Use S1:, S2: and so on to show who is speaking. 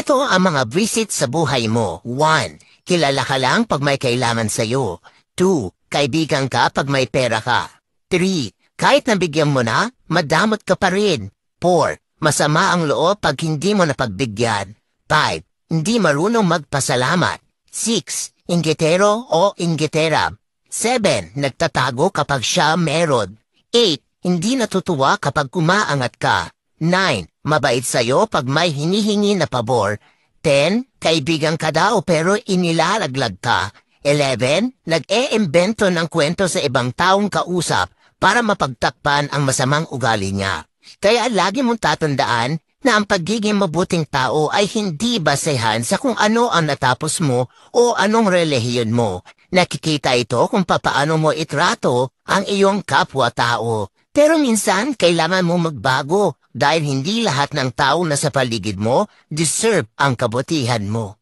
S1: Ito ang mga visit sa buhay mo. 1. Kilala ka lang pag may kailangan sa'yo. 2. Kaibigan ka pag may pera ka. 3. Kahit nabigyan mo na, madamot ka pa rin. 4. Masama ang loob pag hindi mo napagbigyan. 5. Hindi marunong magpasalamat. 6. Inggitero o inggitera. 7. Nagtatago kapag siya meron. 8. Hindi natutuwa kapag kumaangat ka. 9. Mabait sa'yo pag may hinihingi na pabor. 10. Kaibigan ka daw pero inilalaglag ka. 11. Nag-e-imbento ng kwento sa ibang taong kausap para mapagtakpan ang masamang ugali niya. Kaya lagi mong tatandaan na ang pagiging mabuting tao ay hindi basehan sa kung ano ang natapos mo o anong relihiyon mo. Nakikita ito kung papaano mo itrato ang iyong kapwa-tao. Pero minsan kailangan mo magbago dahil hindi lahat ng tao na sa paligid mo deserve ang kabutihan mo.